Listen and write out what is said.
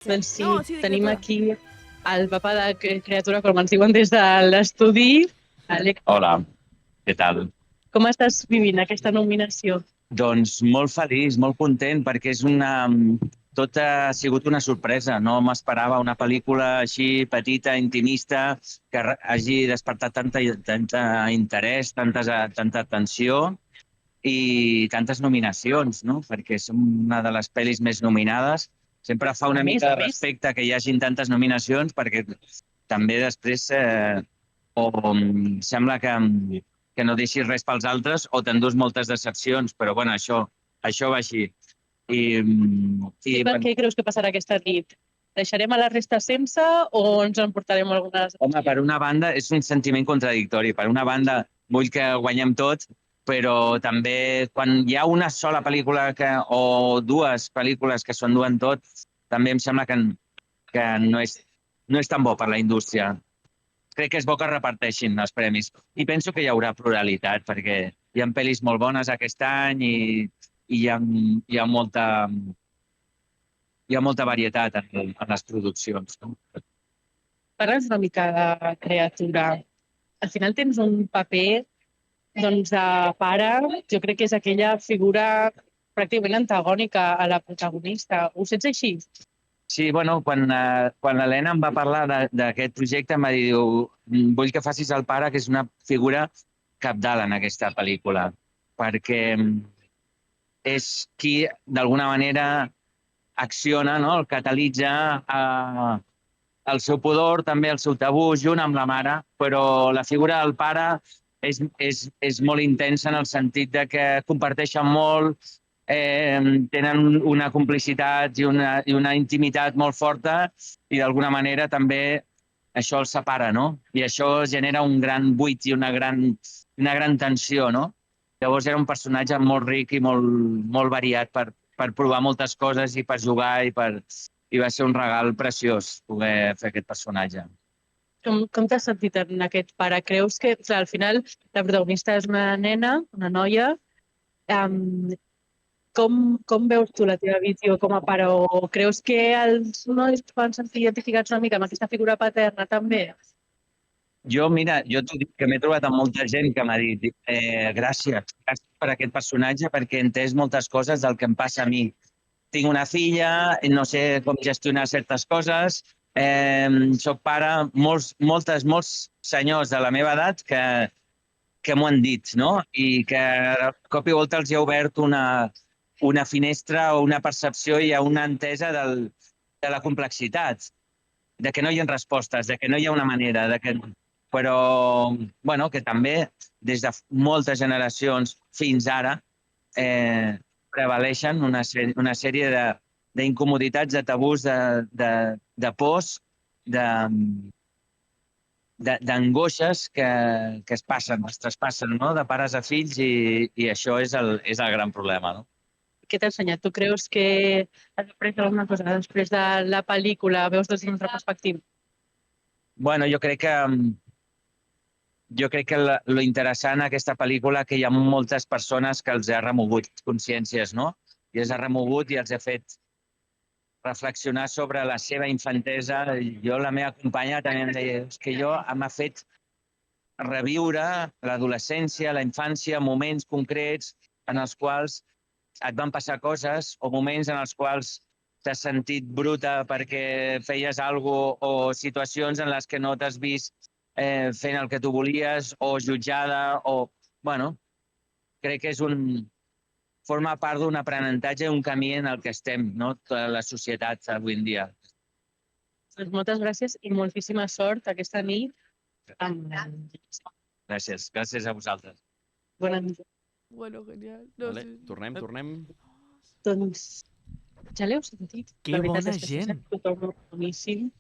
Doncs sí, No, sí, de tenim criatura. aquí el papa de criatura, com ens diuen des de l'estudi. Àlex, Hola, què tal? com estàs vivint aquesta nominació? Doncs molt feliç, molt content, perquè és tot ha sigut una sorpresa. No m'esperava una pel·lícula així petita, intimista, que hagi despertat tanta interès, tanta atenció i tantes nominacions, no? Perquè és una de les pel·lis més nominades. Sempre fa una mica de respecte que hi hagin tantes nominacions, perquè també després sembla que no deixis res pels altres o t'endús moltes decepcions, però bueno, això va així. I per què creus que passarà aquesta nit? Deixarem a la resta sense o ens en portarem algunes? Home, per una banda, és un sentiment contradictori. Per una banda, vull que guanyem tot, però també quan hi ha una sola pel·lícula o dues pel·lícules que s'ho enduen tot, també em sembla que no és tan bo per la indústria. Crec que és bo que reparteixin els premis. I penso que hi haurà pluralitat, perquè hi ha pel·lis molt bones aquest any i hi ha molta varietat en les produccions. No? Parles una mica de criatura. Al final tens un paper doncs, de pare, jo crec que és aquella figura pràcticament antagònica a la protagonista. Ho sents així? Sí, bueno, quan l'Helena em va parlar d'aquest projecte, em va dir, vull que facis el pare, que és una figura cabdal en aquesta pel·lícula, perquè és qui, d'alguna manera, acciona, no? El catalitza el seu pudor, també el seu tabú, junt amb la mare, però la figura del pare és molt intensa en el sentit de que comparteixen molt, tenen una complicitat i una intimitat molt forta i d'alguna manera també això els separa, no? I això genera un gran buit i una gran tensió, no? Llavors era un personatge molt ric i molt variat per provar moltes coses i per jugar i va ser un regal preciós poder fer aquest personatge. Com t'has sentit en aquest pare? Creus que, clar, al final, la protagonista és una nena, una noia. Com veus tu la teva visió com a pare? O creus que els nois es poden sentir identificats una mica amb aquesta figura paterna també? Mira, jo t'ho dic que m'he trobat amb molta gent que m'ha dit gràcies per aquest personatge perquè he entès moltes coses del que em passa a mi. Tinc una filla, no sé com gestionar certes coses, soc pare, molts senyors de la meva edat que m'ho han dit, no? I que de cop i volta els hi ha obert una finestra o una percepció i una entesa de la complexitat, de que no hi ha respostes, de que no hi ha una manera, però bueno, que també des de moltes generacions fins ara prevaleixen una sèrie d'incomoditats, de tabús, de pors, d'angoixes que es passen, es traspassen, no? De pares a fills i això és el gran problema, no? Què t'ha ensenyat? Tu creus que has après alguna cosa després de la pel·lícula? Veus des d'una altra perspectiva? Bueno, jo crec que lo interessant d'aquesta pel·lícula que hi ha moltes persones que els ha remogut consciències, no? I els ha remogut i els ha fet reflexionar sobre la seva infantesa. Jo, la meva companya també em deia que m'ha fet reviure l'adolescència, la infància, moments concrets en els quals et van passar coses o moments en els quals t'has sentit bruta perquè feies alguna cosa o situacions en les que no t'has vist fent el que tu volies o jutjada o... Bueno, crec que forma part d'un aprenentatge i un camí en el que estem, no? Tota la societat avui en dia. Doncs moltes gràcies i moltíssima sort aquesta nit. Gràcies a vosaltres. Bona nit. Bueno, genial. No, Vale, sí. tornem. Doncs ja l'heu sentit. Que La veritat bona és que gent. tothom boníssim.